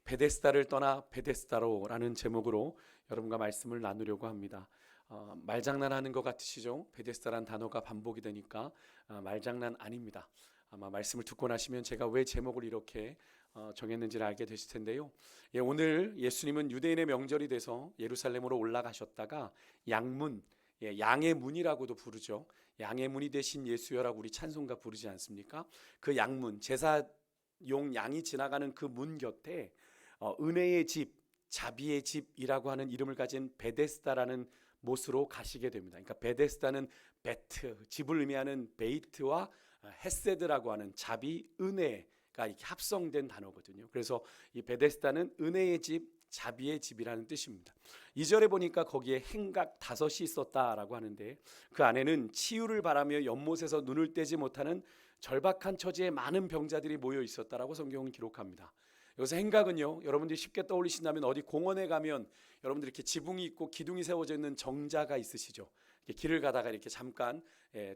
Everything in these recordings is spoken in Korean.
베데스다를 떠나 베데스다로라는 제목으로 여러분과 말씀을 나누려고 합니다. 말장난하는 것 같으시죠? 베데스다란 단어가 반복이 되니까 말장난 아닙니다. 아마 말씀을 듣고 나시면 제가 왜 제목을 이렇게 정했는지를 알게 되실 텐데요. 오늘 예수님은 유대인의 명절이 돼서 예루살렘으로 올라가셨다가 양문, 양의 문이라고도 부르죠. 양의 문이 되신 예수여라고 우리 찬송가 부르지 않습니까? 그 양문, 제사용 양이 지나가는 그 문 곁에 은혜의 집, 자비의 집이라고 하는 이름을 가진 베데스다라는 못으로 가시게 됩니다. 그러니까 베데스다는 베트, 집을 의미하는 베이트와 헤세드라고 하는 자비, 은혜가 이렇게 합성된 단어거든요. 그래서 이 베데스다는 은혜의 집, 자비의 집이라는 뜻입니다. 2절에 보니까 거기에 행각 5이 있었다라고 하는데 그 안에는 치유를 바라며 연못에서 눈을 떼지 못하는 절박한 처지에 많은 병자들이 모여 있었다라고 성경은 기록합니다. 여기서 행각은요, 여러분들이 쉽게 떠올리신다면 어디 공원에 가면 여러분들 이렇게 지붕이 있고 기둥이 세워져 있는 정자가 있으시죠. 이렇게 길을 가다가 이렇게 잠깐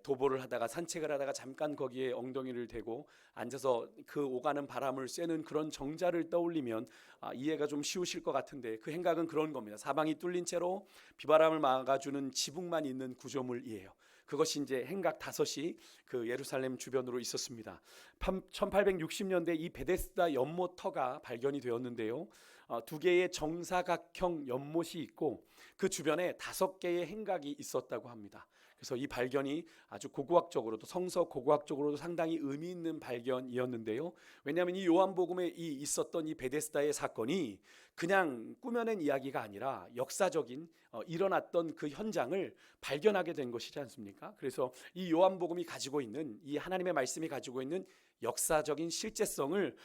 도보를 하다가 산책을 하다가 잠깐 거기에 엉덩이를 대고 앉아서 그 오가는 바람을 쐬는 그런 정자를 떠올리면 이해가 좀 쉬우실 것 같은데, 그 행각은 그런 겁니다. 사방이 뚫린 채로 비바람을 막아주는 지붕만 있는 구조물이에요. 그것이 이제 행각 5이 그 예루살렘 주변으로 있었습니다. 1860년대 이 베데스다 연못터가 발견이 되었는데요. 2개의 정사각형 연못이 있고 그 주변에 5개의 행각이 있었다고 합니다. 그래서 이 발견이 아주 고고학적으로도 성서 고고학적으로도 상당히 의미 있는 발견이었는데요. 왜냐하면 이 요한복음에 있었던 이 베데스다의 사건이 그냥 꾸며낸 이야기가 아니라 역사적인 일어났던 그 현장을 발견하게 된 것이지 않습니까? 그래서 이 요한복음이 가지고 있는, 이 하나님의 말씀이 가지고 있는 역사적인 실제성을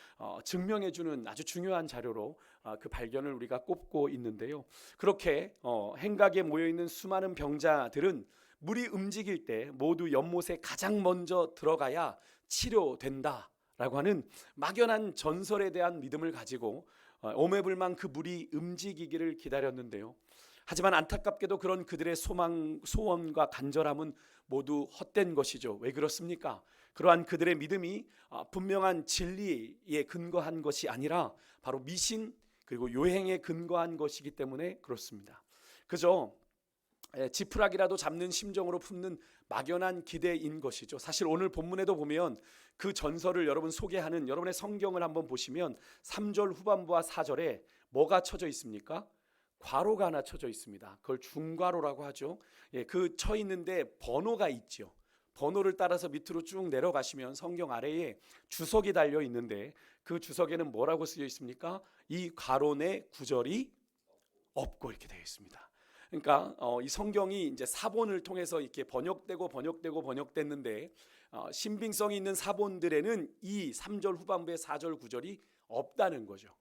증명해주는 아주 중요한 자료로 그 발견을 우리가 꼽고 있는데요. 그렇게 행각에 모여있는 수많은 병자들은 물이 움직일 때 모두 연못에 가장 먼저 들어가야 치료된다라고 하는 막연한 전설에 대한 믿음을 가지고 오매불망 그 물이 움직이기를 기다렸는데요. 하지만 안타깝게도 그런 그들의 소원과 간절함은 모두 헛된 것이죠. 왜 그렇습니까? 그러한 그들의 믿음이 분명한 진리에 근거한 것이 아니라 바로 미신 그리고 요행에 근거한 것이기 때문에 그렇습니다. 그저 지푸라기라도 잡는 심정으로 품는 막연한 기대인 것이죠. 사실 오늘 본문에도 보면 그 전설을 여러분 소개하는, 여러분의 성경을 한번 보시면 3절 후반부와 4절에 뭐가 쳐져 있습니까? 괄호가 하나 쳐져 있습니다. 그걸 중괄호라고 하죠. 그 쳐 있는데 번호가 있죠. 번호를 따라서 밑으로 쭉 내려가시면 성경 아래에 주석이 달려 있는데 그 주석에는 뭐라고 쓰여 있습니까? 이 괄호 내 구절이 없고 이렇게 되어 있습니다. 그러니까 이 성경이 이제 사본을 통해서 이렇게 번역됐는데 신빙성이 있는 사본들에는 이 3절 후반부의 4절 9절이 없다는 거죠.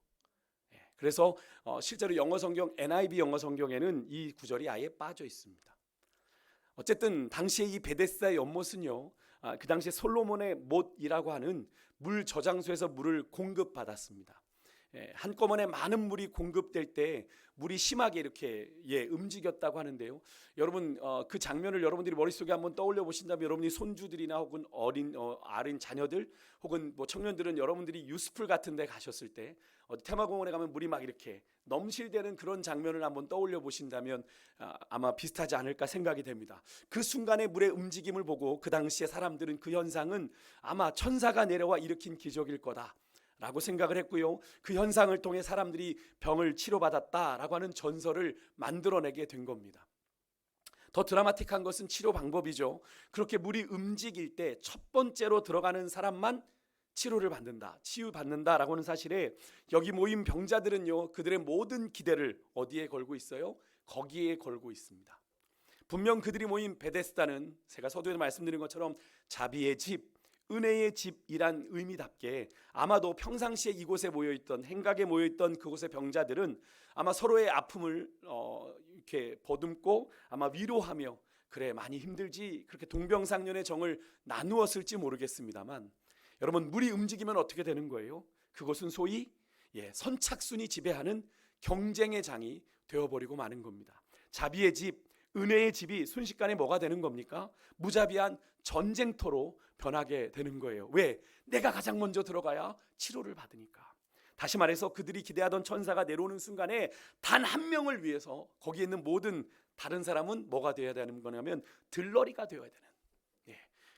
그래서 실제로 영어 성경 NIV 영어 성경에는 이 구절이 아예 빠져 있습니다. 어쨌든 당시에 이 베데스다의 연못은요, 그 당시에 솔로몬의 못이라고 하는 물 저장소에서 물을 공급받았습니다. 한꺼번에 많은 물이 공급될 때 물이 심하게 이렇게 움직였다고 하는데요. 여러분 그 장면을 여러분들이 머릿속에 한번 떠올려 보신다면 여러분이 손주들이나 혹은 어린 자녀들 혹은 뭐 청년들은 여러분들이 유스풀 같은 데 가셨을 때 테마공원에 가면 물이 막 이렇게 넘실대는 그런 장면을 한번 떠올려 보신다면 아마 비슷하지 않을까 생각이 됩니다. 그 순간의 물의 움직임을 보고 그 당시에 사람들은 그 현상은 아마 천사가 내려와 일으킨 기적일 거다 라고 생각을 했고요. 그 현상을 통해 사람들이 병을 치료받았다라고 하는 전설을 만들어내게 된 겁니다. 더 드라마틱한 것은 치료 방법이죠. 그렇게 물이 움직일 때 첫 번째로 들어가는 사람만 치료를 받는다, 치유받는다라고 하는 사실에 여기 모인 병자들은요, 그들의 모든 기대를 어디에 걸고 있어요? 거기에 걸고 있습니다. 분명 그들이 모인 베데스다는 제가 서두에 말씀드린 것처럼 자비의 집, 은혜의 집이란 의미답게 아마도 평상시에 이곳에 모여있던, 행각에 모여있던 그곳의 병자들은 아마 서로의 아픔을 이렇게 보듬고 아마 위로하며 그래 많이 힘들지 그렇게 동병상련의 정을 나누었을지 모르겠습니다만, 여러분 물이 움직이면 어떻게 되는 거예요? 그것은 소위 선착순이 지배하는 경쟁의 장이 되어버리고 마는 겁니다. 자비의 집, 은혜의 집이 순식간에 뭐가 되는 겁니까? 무자비한 전쟁터로 변하게 되는 거예요. 왜? 내가 가장 먼저 들어가야 치료를 받으니까. 다시 말해서 그들이 기대하던 천사가 내려오는 순간에 단 한 명을 위해서 거기에 있는 모든 다른 사람은 뭐가 되어야 되는 거냐면 들러리가 되어야 되는,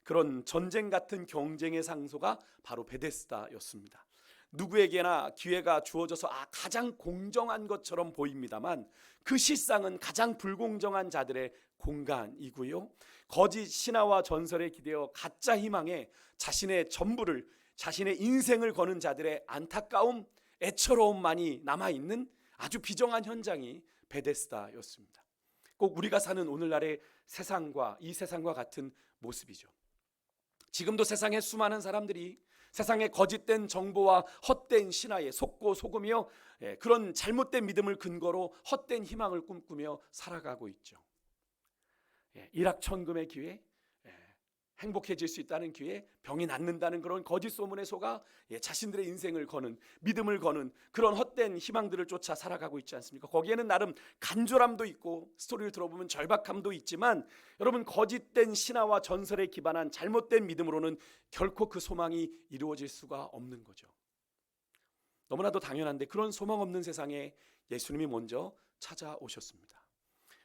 그런 전쟁 같은 경쟁의 상소가 바로 베데스다였습니다. 누구에게나 기회가 주어져서 가장 공정한 것처럼 보입니다만 그 실상은 가장 불공정한 자들의 공간이고요. 거짓 신화와 전설에 기대어 가짜 희망에 자신의 전부를, 자신의 인생을 거는 자들의 안타까움, 애처로움만이 남아있는 아주 비정한 현장이 베데스다였습니다. 꼭 우리가 사는 오늘날의 세상과 이 세상과 같은 모습이죠. 지금도 세상에 수많은 사람들이 세상의 거짓된 정보와 헛된 신화에 속고 속으며 그런 잘못된 믿음을 근거로 헛된 희망을 꿈꾸며 살아가고 있죠. 일확천금의 기회, 행복해질 수 있다는 기회, 병이 낫는다는 그런 거짓 소문에 속아 자신들의 인생을 거는, 믿음을 거는 그런 헛된 희망들을 쫓아 살아가고 있지 않습니까? 거기에는 나름 간절함도 있고 스토리를 들어보면 절박함도 있지만 여러분, 거짓된 신화와 전설에 기반한 잘못된 믿음으로는 결코 그 소망이 이루어질 수가 없는 거죠. 너무나도 당연한데 그런 소망 없는 세상에 예수님이 먼저 찾아오셨습니다.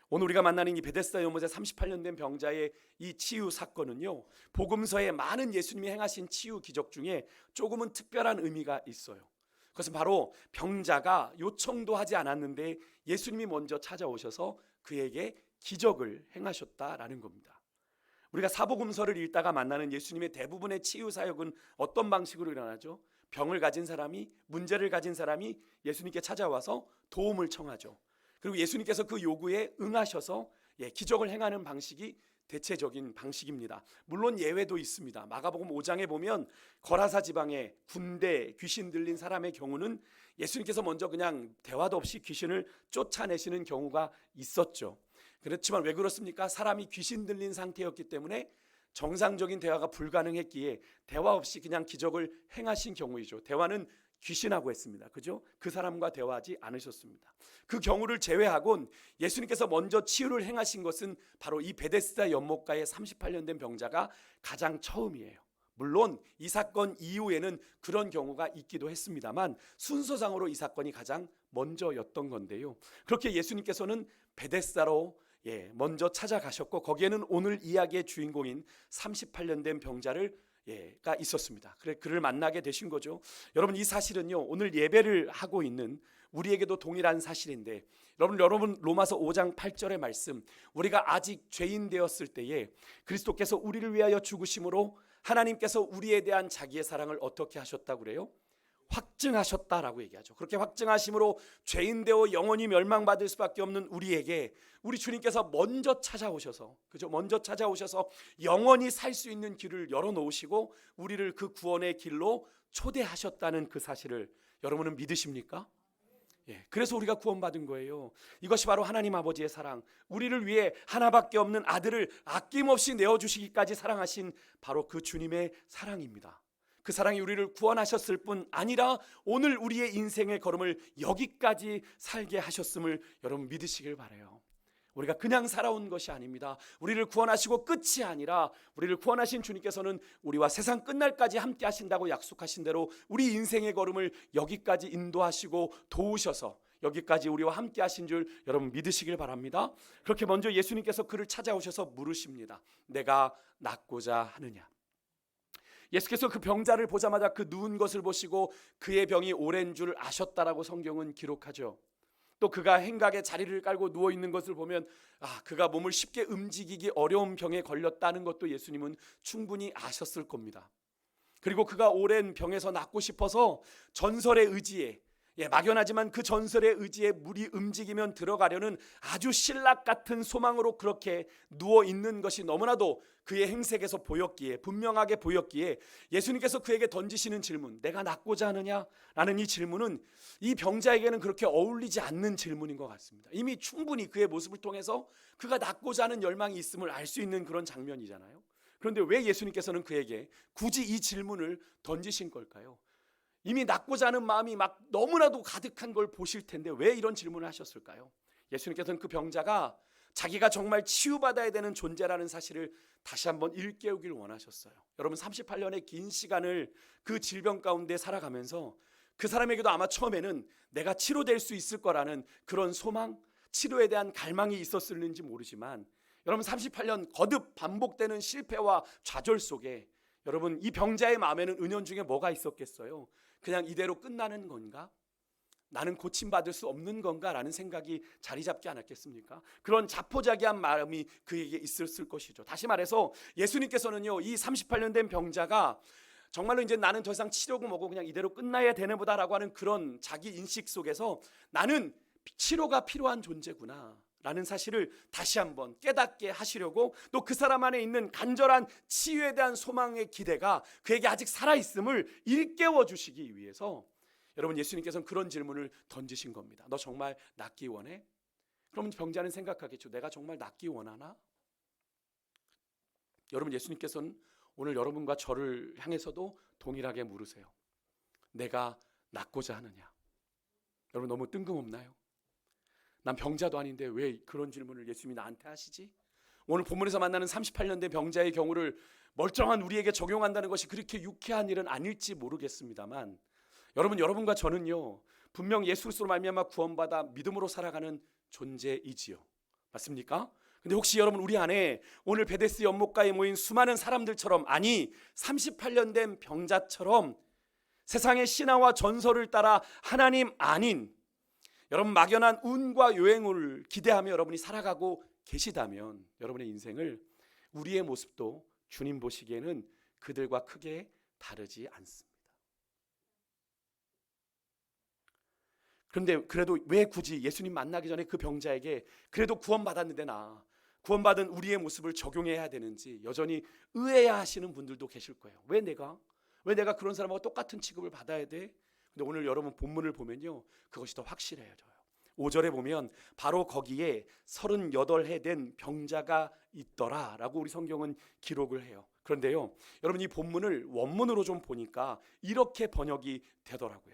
오늘 우리가 만나는 이 베데스다 연못에 38년 된 병자의 이 치유 사건은요, 복음서에 많은 예수님이 행하신 치유 기적 중에 조금은 특별한 의미가 있어요. 그것은 바로 병자가 요청도 하지 않았는데 예수님이 먼저 찾아오셔서 그에게 기적을 행하셨다라는 겁니다. 우리가 사복음서를 읽다가 만나는 예수님의 대부분의 치유 사역은 어떤 방식으로 일어나죠? 병을 가진 사람이, 문제를 가진 사람이 예수님께 찾아와서 도움을 청하죠. 그리고 예수님께서 그 요구에 응하셔서 기적을 행하는 방식이 대체적인 방식입니다. 물론 예외도 있습니다. 마가복음 5장에 보면 거라사 지방의 군대 귀신 들린 사람의 경우는 예수님께서 먼저 그냥 대화도 없이 귀신을 쫓아내시는 경우가 있었죠. 그렇지만 왜 그렇습니까? 사람이 귀신 들린 상태였기 때문에 정상적인 대화가 불가능했기에 대화 없이 그냥 기적을 행하신 경우이죠. 대화는 귀신하고 했습니다. 그죠? 그 사람과 대화하지 않으셨습니다. 그 경우를 제외하곤 예수님께서 먼저 치유를 행하신 것은 바로 이 베데스다 연못가의 38년 된 병자가 가장 처음이에요. 물론 이 사건 이후에는 그런 경우가 있기도 했습니다만 순서상으로 이 사건이 가장 먼저였던 건데요. 그렇게 예수님께서는 베데스다로 먼저 찾아가셨고 거기에는 오늘 이야기의 주인공인 38년 된 병자를 가 있었습니다. 그래 그를 만나게 되신 거죠. 여러분, 이 사실은요, 오늘 예배를 하고 있는 우리에게도 동일한 사실인데, 여러분 로마서 5장 8절의 말씀, 우리가 아직 죄인 되었을 때에 그리스도께서 우리를 위하여 죽으심으로 하나님께서 우리에 대한 자기의 사랑을 어떻게 하셨다고 그래요? 확증하셨다라고 얘기하죠. 그렇게 확증하심으로 죄인 되어 영원히 멸망받을 수밖에 없는 우리에게 우리 주님께서 먼저 찾아오셔서, 그죠? 먼저 찾아오셔서 영원히 살 수 있는 길을 열어놓으시고 우리를 그 구원의 길로 초대하셨다는 그 사실을 여러분은 믿으십니까? 그래서 우리가 구원받은 거예요. 이것이 바로 하나님 아버지의 사랑, 우리를 위해 하나밖에 없는 아들을 아낌없이 내어주시기까지 사랑하신 바로 그 주님의 사랑입니다. 그 사랑이 우리를 구원하셨을 뿐 아니라 오늘 우리의 인생의 걸음을 여기까지 살게 하셨음을 여러분 믿으시길 바라요. 우리가 그냥 살아온 것이 아닙니다. 우리를 구원하시고 끝이 아니라 우리를 구원하신 주님께서는 우리와 세상 끝날까지 함께 하신다고 약속하신 대로 우리 인생의 걸음을 여기까지 인도하시고 도우셔서 여기까지 우리와 함께 하신 줄 여러분 믿으시길 바랍니다. 그렇게 먼저 예수님께서 그를 찾아오셔서 물으십니다. 내가 낫고자 하느냐? 예수께서 그 병자를 보자마자 그 누운 것을 보시고 그의 병이 오랜 줄 아셨다라고 성경은 기록하죠. 또 그가 행각에 자리를 깔고 누워있는 것을 보면 그가 몸을 쉽게 움직이기 어려운 병에 걸렸다는 것도 예수님은 충분히 아셨을 겁니다. 그리고 그가 오랜 병에서 낫고 싶어서 전설의 의지에, 막연하지만 그 전설의 의지에 물이 움직이면 들어가려는 아주 신락 같은 소망으로 그렇게 누워있는 것이 너무나도 그의 행색에서 보였기에, 분명하게 보였기에 예수님께서 그에게 던지시는 질문, 내가 낫고자 하느냐? 라는 이 질문은 이 병자에게는 그렇게 어울리지 않는 질문인 것 같습니다. 이미 충분히 그의 모습을 통해서 그가 낫고자 하는 열망이 있음을 알 수 있는 그런 장면이잖아요. 그런데 왜 예수님께서는 그에게 굳이 이 질문을 던지신 걸까요? 이미 낫고자 하는 마음이 막 너무나도 가득한 걸 보실 텐데 왜 이런 질문을 하셨을까요? 예수님께서는 그 병자가 자기가 정말 치유받아야 되는 존재라는 사실을 다시 한번 일깨우길 원하셨어요. 여러분, 38년의 긴 시간을 그 질병 가운데 살아가면서 그 사람에게도 아마 처음에는 내가 치료될 수 있을 거라는 그런 소망, 치료에 대한 갈망이 있었을는지 모르지만 여러분 38년 거듭 반복되는 실패와 좌절 속에 여러분 이 병자의 마음에는 은연중에 뭐가 있었겠어요? 그냥 이대로 끝나는 건가? 나는 고침받을 수 없는 건가? 라는 생각이 자리 잡지 않았겠습니까? 그런 자포자기한 마음이 그에게 있었을 것이죠. 다시 말해서 예수님께서는요, 이 38년 된 병자가 정말로 이제 나는 더 이상 치료고 뭐고 그냥 이대로 끝나야 되는 보다라고 하는 그런 자기 인식 속에서 나는 치료가 필요한 존재구나 라는 사실을 다시 한번 깨닫게 하시려고, 또 그 사람 안에 있는 간절한 치유에 대한 소망의 기대가 그에게 아직 살아있음을 일깨워 주시기 위해서 여러분 예수님께서는 그런 질문을 던지신 겁니다. 너 정말 낫기 원해? 그러면 병자는 생각하겠죠. 내가 정말 낫기 원하나? 여러분 예수님께서는 오늘 여러분과 저를 향해서도 동일하게 물으세요. 내가 낫고자 하느냐? 여러분 너무 뜬금없나요? 난 병자도 아닌데 왜 그런 질문을 예수님이 나한테 하시지? 오늘 본문에서 만나는 38년 된 병자의 경우를 멀쩡한 우리에게 적용한다는 것이 그렇게 유쾌한 일은 아닐지 모르겠습니다만 여러분과 저는요 분명 예수 그리스도로 말미암아 구원받아 믿음으로 살아가는 존재이지요. 맞습니까? 근데 혹시 여러분 우리 안에 오늘 베데스 연못가에 모인 수많은 사람들처럼, 아니 38년 된 병자처럼 세상의 신화와 전설을 따라 하나님 아닌 여러분 막연한 운과 요행을 기대하며 여러분이 살아가고 계시다면 여러분의 인생을, 우리의 모습도 주님 보시기에는 그들과 크게 다르지 않습니다. 그런데 그래도 왜 굳이 예수님 만나기 전에 그 병자에게 그래도 구원받았는데 나 구원받은 우리의 모습을 적용해야 되는지 여전히 의아해하시는 분들도 계실 거예요. 왜 내가 그런 사람하고 똑같은 취급을 받아야 돼? 근데 오늘 여러분 본문을 보면요 그것이 더 확실해져요. 5절에 보면 바로 거기에 38해 된 병자가 있더라 라고 우리 성경은 기록을 해요. 그런데요 여러분 이 본문을 원문으로 좀 보니까 이렇게 번역이 되더라고요.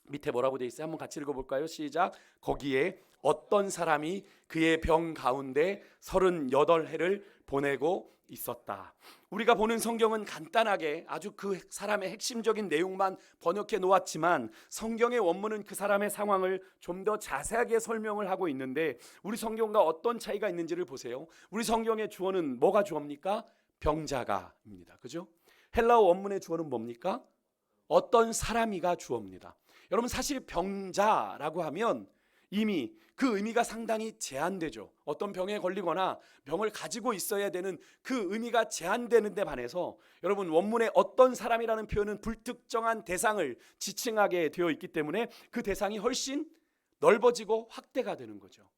밑에 뭐라고 돼 있어요? 한번 같이 읽어볼까요? 시작. 거기에 어떤 사람이 그의 병 가운데 38해를 보내고 있었다. 우리가 보는 성경은 간단하게 아주 그 사람의 핵심적인 내용만 번역해 놓았지만 성경의 원문은 그 사람의 상황을 좀 더 자세하게 설명을 하고 있는데 우리 성경과 어떤 차이가 있는지를 보세요. 우리 성경의 주어는 뭐가 주어입니까? 병자가입니다. 그죠? 헬라어 원문의 주어는 뭡니까? 어떤 사람이가 주어입니다. 여러분 사실 병자라고 하면 이미 그 의미가 상당히 제한되죠. 어떤 병에 걸리거나 병을 가지고 있어야 되는 그 의미가 제한되는 데 반해서 여러분 원문에 어떤 사람이라는 표현은 불특정한 대상을 지칭하게 되어 있기 때문에 그 대상이 훨씬 넓어지고 확대가 되는 거죠.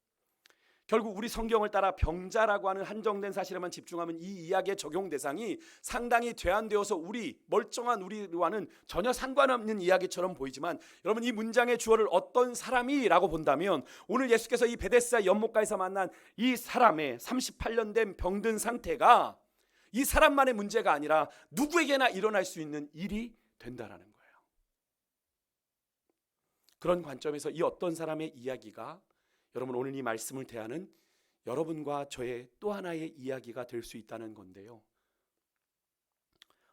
결국 우리 성경을 따라 병자라고 하는 한정된 사실에만 집중하면 이 이야기의 적용 대상이 상당히 제한되어서 우리 멀쩡한 우리와는 전혀 상관없는 이야기처럼 보이지만 여러분 이 문장의 주어를 어떤 사람이라고 본다면 오늘 예수께서 이 베데스다 연못가에서 만난 이 사람의 38년 된 병든 상태가 이 사람만의 문제가 아니라 누구에게나 일어날 수 있는 일이 된다라는 거예요. 그런 관점에서 이 어떤 사람의 이야기가 여러분 오늘 이 말씀을 대하는 여러분과 저의 또 하나의 이야기가 될 수 있다는 건데요.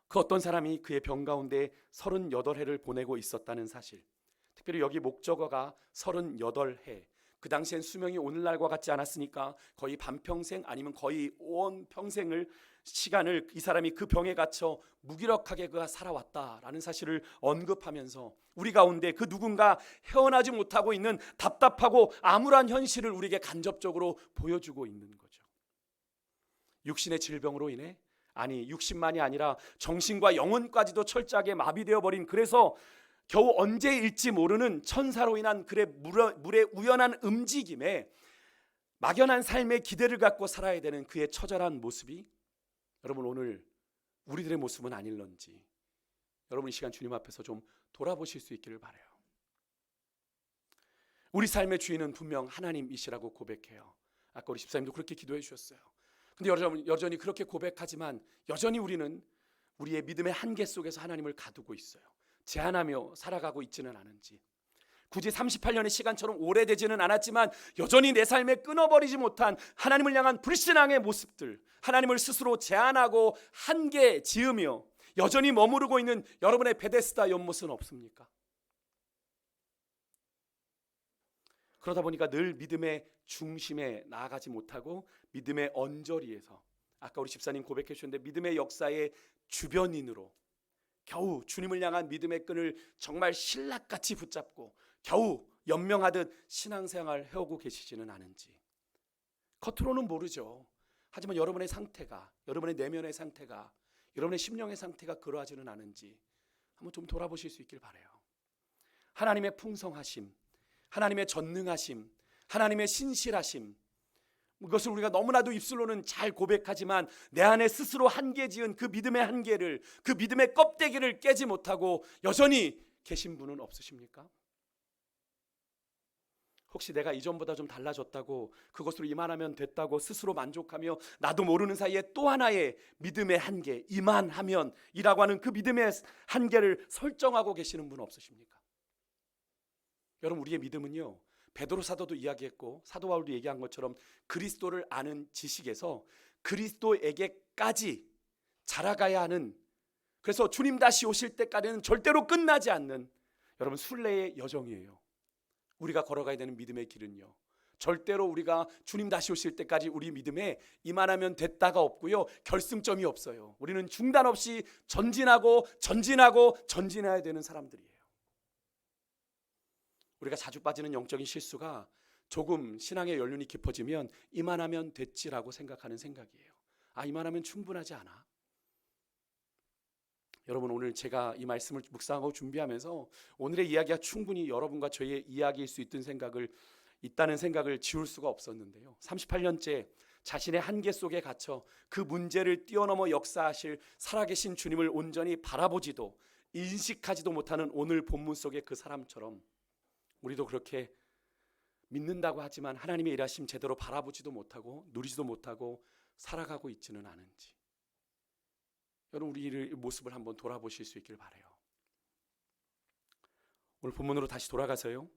그 어떤 사람이 그의 병 가운데 38해를 보내고 있었다는 사실, 특별히 여기 목적어가 38해, 그 당시엔 수명이 오늘날과 같지 않았으니까 거의 반평생 아니면 거의 온 평생을 시간을 이 사람이 그 병에 갇혀 무기력하게 그가 살아왔다라는 사실을 언급하면서 우리 가운데 그 누군가 헤어나지 못하고 있는 답답하고 암울한 현실을 우리에게 간접적으로 보여주고 있는 거죠. 육신의 질병으로 인해, 아니 육신만이 아니라 정신과 영혼까지도 철저하게 마비되어 버린, 그래서 겨우 언제일지 모르는 천사로 인한 그의 물의 우연한 움직임에 막연한 삶의 기대를 갖고 살아야 되는 그의 처절한 모습이 여러분 오늘 우리들의 모습은 아닐런지 여러분 이 시간 주님 앞에서 좀 돌아보실 수 있기를 바라요. 우리 삶의 주인은 분명 하나님이시라고 고백해요. 아까 우리 집사님도 그렇게 기도해 주셨어요. 근데 여전히 그렇게 고백하지만 여전히 우리는 우리의 믿음의 한계 속에서 하나님을 가두고 있어요. 제한하며 살아가고 있지는 않은지, 굳이 38년의 시간처럼 오래되지는 않았지만 여전히 내 삶에 끊어버리지 못한 하나님을 향한 불신앙의 모습들, 하나님을 스스로 제한하고 한계 지으며 여전히 머무르고 있는 여러분의 베데스다 연못은 없습니까? 그러다 보니까 늘 믿음의 중심에 나아가지 못하고 믿음의 언저리에서, 아까 우리 집사님 고백해 주셨는데, 믿음의 역사의 주변인으로 겨우 주님을 향한 믿음의 끈을 정말 신락같이 붙잡고 겨우 연명하듯 신앙생활을 해오고 계시지는 않은지, 겉으로는 모르죠. 하지만 여러분의 상태가, 여러분의 내면의 상태가, 여러분의 심령의 상태가 그러하지는 않은지 한번 좀 돌아보실 수 있길 바라요. 하나님의 풍성하심, 하나님의 전능하심, 하나님의 신실하심, 그것을 우리가 너무나도 입술로는 잘 고백하지만 내 안에 스스로 한계 지은 그 믿음의 한계를, 그 믿음의 껍데기를 깨지 못하고 여전히 계신 분은 없으십니까? 혹시 내가 이전보다 좀 달라졌다고, 그것으로 이만하면 됐다고 스스로 만족하며 나도 모르는 사이에 또 하나의 믿음의 한계, 이만하면 이라고 하는 그 믿음의 한계를 설정하고 계시는 분 없으십니까? 여러분, 우리의 믿음은요, 베드로 사도도 이야기했고 사도 바울도 얘기한 것처럼 그리스도를 아는 지식에서 그리스도에게까지 자라가야 하는, 그래서 주님 다시 오실 때까지는 절대로 끝나지 않는 여러분 순례의 여정이에요. 우리가 걸어가야 되는 믿음의 길은요, 절대로 우리가 주님 다시 오실 때까지 우리 믿음에 이만하면 됐다가 없고요, 결승점이 없어요. 우리는 중단 없이 전진하고 전진해야 되는 사람들이에요. 우리가 자주 빠지는 영적인 실수가 조금 신앙의 연륜이 깊어지면 이만하면 됐지라고 생각하는 생각이에요. 아, 이만하면 충분하지 않아. 여러분, 오늘 제가 이 말씀을 묵상하고 준비하면서 오늘의 이야기가 충분히 여러분과 저의 이야기일 수 있다는 생각을 지울 수가 없었는데요, 38년째 자신의 한계 속에 갇혀 그 문제를 뛰어넘어 역사하실 살아계신 주님을 온전히 바라보지도 인식하지도 못하는 오늘 본문 속의 그 사람처럼 우리도 그렇게 믿는다고 하지만 하나님의 일하심 제대로 바라보지도 못하고 누리지도 못하고 살아가고 있지는 않은지, 여러분, 우리의 모습을 한번 돌아보실 수 있길 바라요. 오늘 본문으로 다시 돌아가서요,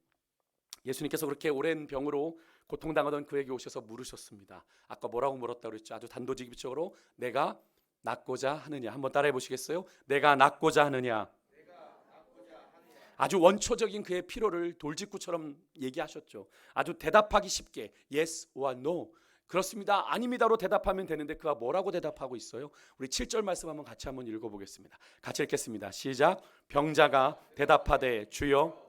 예수님께서 그렇게 오랜 병으로 고통당하던 그에게 오셔서 물으셨습니다. 아까 뭐라고 물었다고 그랬죠? 아주 단도직입적으로 내가 낫고자 하느냐. 한번 따라해 보시겠어요? 내가 낫고자 하느냐. 아주 원초적인 그의 필요를 돌직구처럼 얘기하셨죠. 아주 대답하기 쉽게 yes or no, 그렇습니다, 아닙니다로 대답하면 되는데 그가 뭐라고 대답하고 있어요? 우리 7절 말씀 한번 같이 한번 읽어보겠습니다. 같이 읽겠습니다. 시작. 병자가 대답하되 주여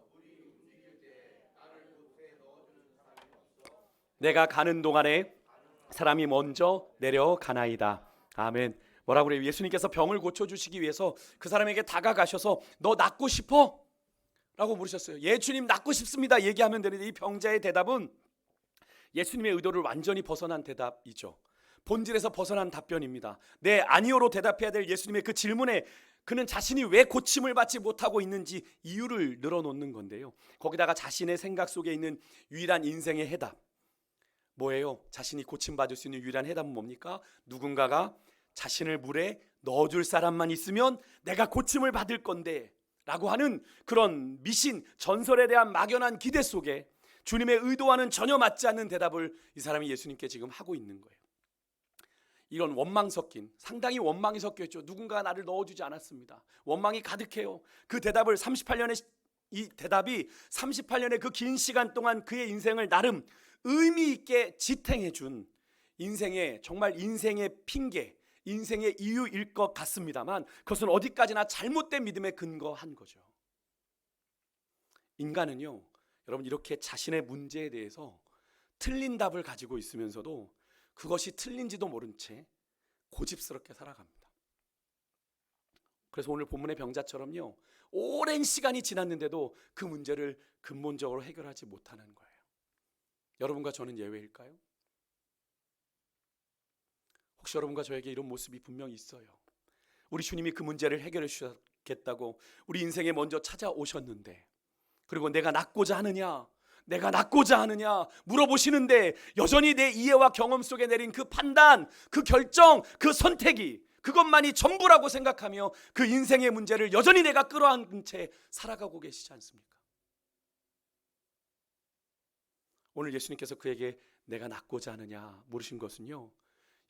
내가 가는 동안에 사람이 먼저 내려가나이다. 아멘. 뭐라고 그래요? 예수님께서 병을 고쳐주시기 위해서 그 사람에게 다가가셔서 너 낫고 싶어? 라고 물으셨어요. 예, 주님 낫고 싶습니다 얘기하면 되는데 이 병자의 대답은 예수님의 의도를 완전히 벗어난 대답이죠. 본질에서 벗어난 답변입니다. 네, 아니요로 대답해야 될 예수님의 그 질문에 그는 자신이 왜 고침을 받지 못하고 있는지 이유를 늘어놓는 건데요, 거기다가 자신의 생각 속에 있는 유일한 인생의 해답 뭐예요? 자신이 고침받을 수 있는 유일한 해답은 뭡니까? 누군가가 자신을 물에 넣어줄 사람만 있으면 내가 고침을 받을 건데 라고 하는 그런 미신, 전설에 대한 막연한 기대 속에 주님의 의도와는 전혀 맞지 않는 대답을 이 사람이 예수님께 지금 하고 있는 거예요. 이런 원망 섞인, 상당히 원망이 섞여 있죠. 누군가 나를 넣어주지 않았습니다. 원망이 가득해요. 그 대답을 38년의 이 대답이 38년의 그 긴 시간 동안 그의 인생을 나름 의미 있게 지탱해 준 인생의, 정말 인생의 핑계, 인생의 이유일 것 같습니다만 그것은 어디까지나 잘못된 믿음에 근거한 거죠. 인간은요, 여러분, 이렇게 자신의 문제에 대해서 틀린 답을 가지고 있으면서도 그것이 틀린지도 모른 채 고집스럽게 살아갑니다. 그래서 오늘 본문의 병자처럼요, 오랜 시간이 지났는데도 그 문제를 근본적으로 해결하지 못하는 거예요. 여러분과 저는 예외일까요? 혹시 여러분과 저에게 이런 모습이 분명히 있어요. 우리 주님이 그 문제를 해결해 주셨겠다고 우리 인생에 먼저 찾아오셨는데, 그리고 내가 낫고자 하느냐 물어보시는데 여전히 내 이해와 경험 속에 내린 그 판단, 그 결정, 그 선택이 그것만이 전부라고 생각하며 그 인생의 문제를 여전히 내가 끌어안은 채 살아가고 계시지 않습니까? 오늘 예수님께서 그에게 내가 낫고자 하느냐 물으신 것은요,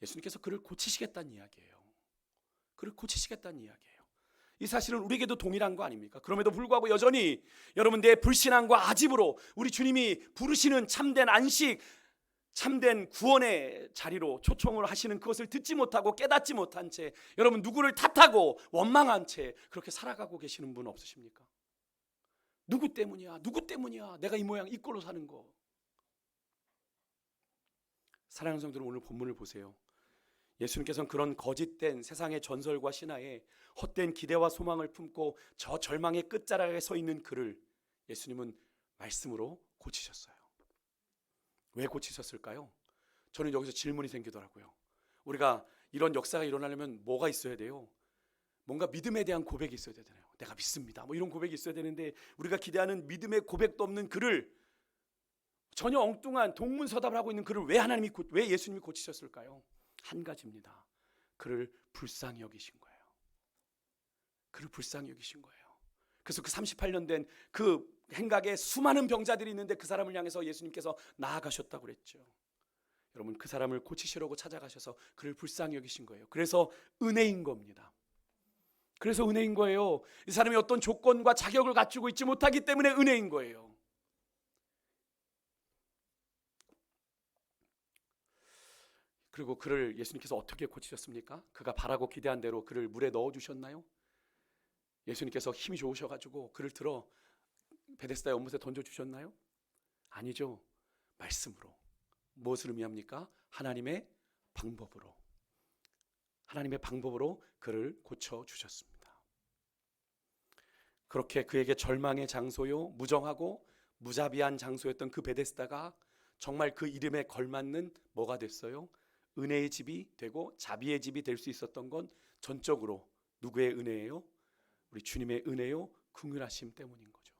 예수님께서 그를 고치시겠다는 이야기예요. 그를 고치시겠다는 이야기예요. 이 사실은 우리에게도 동일한 거 아닙니까? 그럼에도 불구하고 여전히 여러분 내 불신앙과 아집으로 우리 주님이 부르시는 참된 안식, 참된 구원의 자리로 초청을 하시는 그것을 듣지 못하고 깨닫지 못한 채 여러분 누구를 탓하고 원망한 채 그렇게 살아가고 계시는 분 없으십니까? 누구 때문이야? 누구 때문이야? 내가 이 모양 이 꼴로 사는 거. 사랑하는 성도들, 오늘 본문을 보세요. 예수님께서는 그런 거짓된 세상의 전설과 신화에 헛된 기대와 소망을 품고 저 절망의 끝자락에 서 있는 그를 예수님은 말씀으로 고치셨어요. 왜 고치셨을까요? 저는 여기서 질문이 생기더라고요. 우리가 이런 역사가 일어나려면 뭐가 있어야 돼요? 뭔가 믿음에 대한 고백이 있어야 되잖아요. 내가 믿습니다. 뭐 이런 고백이 있어야 되는데 우리가 기대하는 믿음의 고백도 없는 그를, 전혀 엉뚱한 동문서답을 하고 있는 그를 왜 예수님이 고치셨을까요? 한 가지입니다. 그를 불쌍히 여기신 거예요. 그를 불쌍히 여기신 거예요. 그래서 그 38년 된 그 행각에 수많은 병자들이 있는데 그 사람을 향해서 예수님께서 나아가셨다고 그랬죠. 여러분, 그 사람을 고치시려고 찾아가셔서 그를 불쌍히 여기신 거예요. 그래서 은혜인 겁니다. 그래서 은혜인 거예요. 이 사람이 어떤 조건과 자격을 갖추고 있지 못하기 때문에 은혜인 거예요. 그리고 그를 예수님께서 어떻게 고치셨습니까? 그가 바라고 기대한 대로 그를 물에 넣어주셨나요? 예수님께서 힘이 좋으셔가지고 그를 들어 베데스다 연못에 던져주셨나요? 아니죠. 말씀으로. 무엇을 의미합니까? 하나님의 방법으로. 하나님의 방법으로 그를 고쳐주셨습니다. 그렇게 그에게 절망의 장소요, 무정하고 무자비한 장소였던 그 베데스다가 정말 그 이름에 걸맞는 뭐가 됐어요? 은혜의 집이 되고 자비의 집이 될 수 있었던 건 전적으로 누구의 은혜예요? 우리 주님의 은혜요, 긍휼하심 때문인 거죠.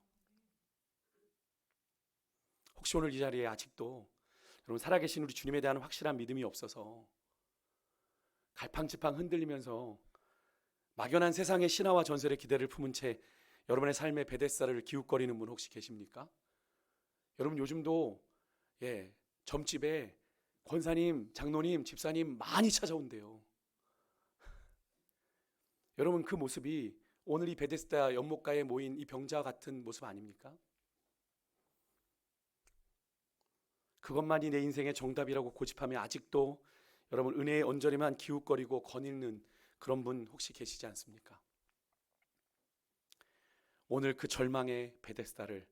혹시 오늘 이 자리에 아직도 여러분 살아계신 우리 주님에 대한 확실한 믿음이 없어서 갈팡질팡 흔들리면서 막연한 세상의 신화와 전설의 기대를 품은 채 여러분의 삶의 베데스다를 기웃거리는 분 혹시 계십니까? 여러분 요즘도 점집에 권사님, 장로님, 집사님 많이 찾아온대요. 여러분 그 모습이 오늘 이 베데스다 연못가에 모인 이 병자와 같은 모습 아닙니까? 그것만이 내 인생의 정답이라고 고집하며 아직도 여러분 은혜의 언저리만 기웃거리고 거닐는 그런 분 혹시 계시지 않습니까? 오늘 그 절망의 베데스다를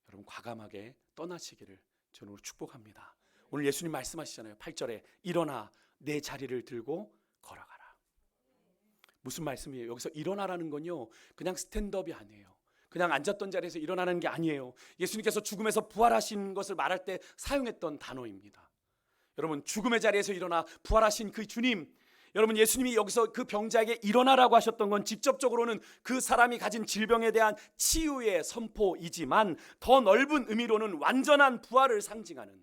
여러분 과감하게 떠나시기를 저는 축복합니다. 오늘 예수님 말씀하시잖아요. 8절에 일어나 내 자리를 들고 걸어가라. 무슨 말씀이에요? 여기서 일어나라는 건요, 그냥 스탠드업이 아니에요. 그냥 앉았던 자리에서 일어나는 게 아니에요. 예수님께서 죽음에서 부활하신 것을 말할 때 사용했던 단어입니다. 여러분 죽음의 자리에서 일어나 부활하신 그 주님, 여러분 예수님이 여기서 그 병자에게 일어나라고 하셨던 건 직접적으로는 그 사람이 가진 질병에 대한 치유의 선포이지만 더 넓은 의미로는 완전한 부활을 상징하는,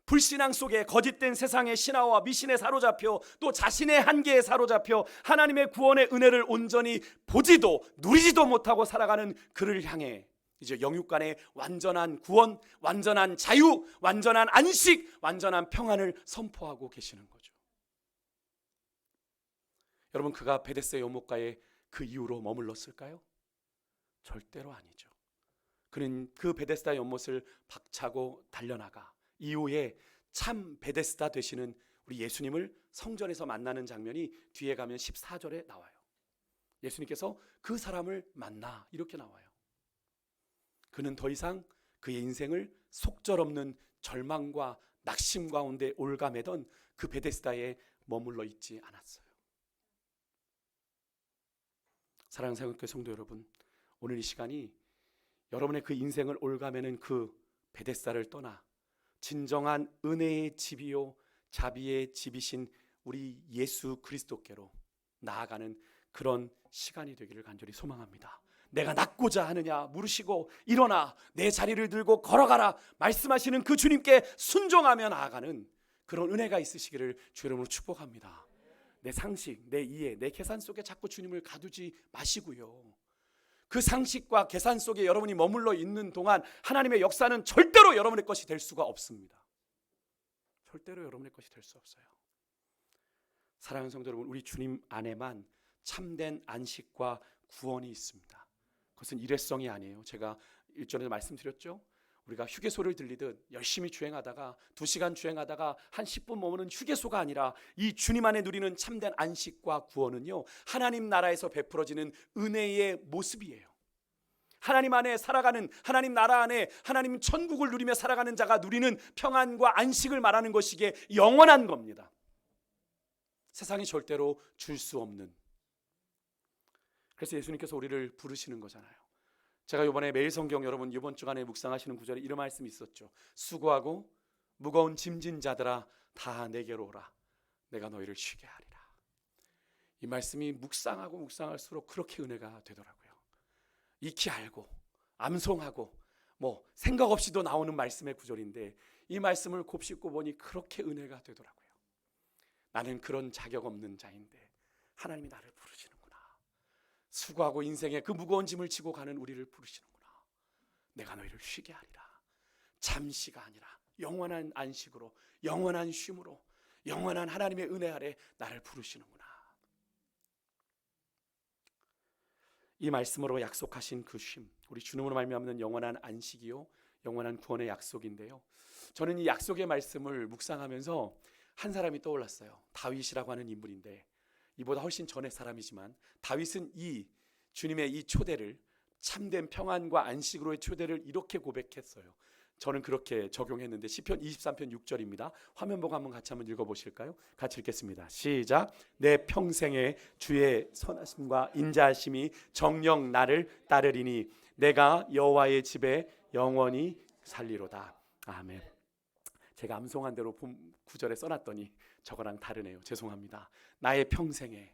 불신앙 속에 거짓된 세상의 신화와 미신에 사로잡혀 또 자신의 한계에 사로잡혀 하나님의 구원의 은혜를 온전히 보지도 누리지도 못하고 살아가는 그를 향해 이제 영육간의 완전한 구원, 완전한 자유, 완전한 안식, 완전한 평안을 선포하고 계시는 거죠. 여러분 그가 베데스다 연못가에 그 이후로 머물렀을까요? 절대로 아니죠. 그는 그 베데스다 연못을 박차고 달려나가 이후에 참 베데스다 되시는 우리 예수님을 성전에서 만나는 장면이 뒤에 가면 14절에 나와요. 예수님께서 그 사람을 만나 이렇게 나와요. 그는 더 이상 그의 인생을 속절없는 절망과 낙심 가운데 올가매던 그 베데스다에 머물러 있지 않았어요. 사랑하는 사랑교회 성도 여러분, 오늘 이 시간이 여러분의 그 인생을 올가매는 그 베데스다를 떠나 진정한 은혜의 집이요 자비의 집이신 우리 예수 그리스도께로 나아가는 그런 시간이 되기를 간절히 소망합니다. 내가 낫고자 하느냐 물으시고 일어나 내 자리를 들고 걸어가라 말씀하시는 그 주님께 순종하며 나아가는 그런 은혜가 있으시기를 주 이름으로 축복합니다. 내 상식, 내 이해, 내 계산 속에 자꾸 주님을 가두지 마시고요, 그 상식과 계산 속에 여러분이 머물러 있는 동안 하나님의 역사는 절대로 여러분의 것이 될 수가 없습니다. 절대로 여러분의 것이 될 수 없어요. 사랑하는 성도 여러분, 우리 주님 안에만 참된 안식과 구원이 있습니다. 그것은 일회성이 아니에요. 제가 일전에 말씀드렸죠. 우리가 휴게소를 들리듯 열심히 주행하다가 2시간 주행하다가 한 10분 머무는 휴게소가 아니라 이 주님 안에 누리는 참된 안식과 구원은요, 하나님 나라에서 베풀어지는 은혜의 모습이에요. 하나님 안에 살아가는, 하나님 나라 안에 하나님 천국을 누리며 살아가는 자가 누리는 평안과 안식을 말하는 것이기에 영원한 겁니다. 세상이 절대로 줄 수 없는. 그래서 예수님께서 우리를 부르시는 거잖아요. 제가 이번에 매일 성경 여러분 이번 주간에 묵상하시는 구절에 이런 말씀이 있었죠. 수고하고 무거운 짐진 자들아 다 내게로 오라. 내가 너희를 쉬게 하리라. 이 말씀이 묵상하고 묵상할수록 그렇게 은혜가 되더라고요. 익히 알고 암송하고 생각 없이도 나오는 말씀의 구절인데 이 말씀을 곱씹고 보니 그렇게 은혜가 되더라고요. 나는 그런 자격 없는 자인데 하나님이 나를 부르시는구나. 수고하고 인생의 그 무거운 짐을 지고 가는 우리를 부르시는구나. 내가 너희를 쉬게 하리라. 잠시가 아니라 영원한 안식으로, 영원한 쉼으로, 영원한 하나님의 은혜 아래 나를 부르시는구나. 이 말씀으로 약속하신 그 쉼, 우리 주님으로 말미암는 영원한 안식이요 영원한 구원의 약속인데요, 저는 이 약속의 말씀을 묵상하면서 한 사람이 떠올랐어요. 다윗이라고 하는 인물인데, 이보다 훨씬 전의 사람이지만 다윗은 이 주님의 이 초대를, 참된 평안과 안식으로의 초대를 이렇게 고백했어요. 저는 그렇게 적용했는데 시편 23편 6절입니다. 화면 보고 한번 같이 한번 읽어보실까요? 같이 읽겠습니다. 시작. 내 평생에 주의 선하심과 인자하심이 정녕 나를 따르리니 내가 여호와의 집에 영원히 살리로다. 아멘. 제가 암송한 대로 본 구절에 써놨더니 저거랑 다르네요. 죄송합니다. 나의 평생에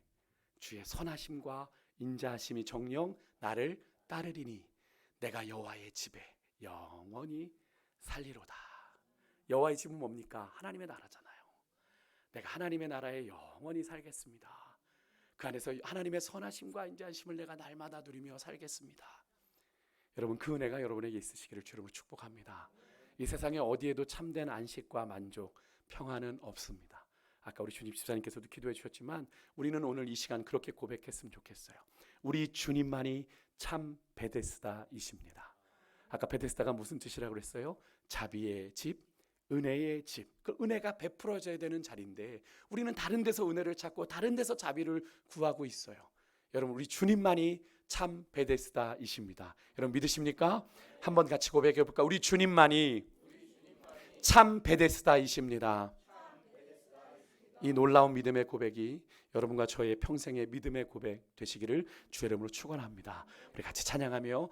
주의 선하심과 인자하심이 정녕 나를 따르리니 내가 여호와의 집에 영원히 살리로다. 여호와의 집은 뭡니까? 하나님의 나라잖아요. 내가 하나님의 나라에 영원히 살겠습니다. 그 안에서 하나님의 선하심과 인자하심을 내가 날마다 누리며 살겠습니다. 여러분, 그 은혜가 여러분에게 있으시기를 주님으로 축복합니다. 이 세상에 어디에도 참된 안식과 만족, 평안은 없습니다. 아까 우리 주님 집사님께서도 기도해 주셨지만 우리는 오늘 이 시간 그렇게 고백했으면 좋겠어요. 우리 주님만이 참 베데스다이십니다. 아까 베데스다가 무슨 뜻이라고 그랬어요? 자비의 집, 은혜의 집. 그 은혜가 베풀어져야 되는 자리인데 우리는 다른 데서 은혜를 찾고 다른 데서 자비를 구하고 있어요. 여러분, 우리 주님만이 참 베데스다이십니다. 여러분 믿으십니까? 한번 같이 고백해 볼까? 우리 주님만이 참 베데스다이십니다. 이 놀라운 믿음의 고백이 여러분과 저의 평생의 믿음의 고백 되시기를 주의 이름으로 축원합니다. 우리 같이 찬양하며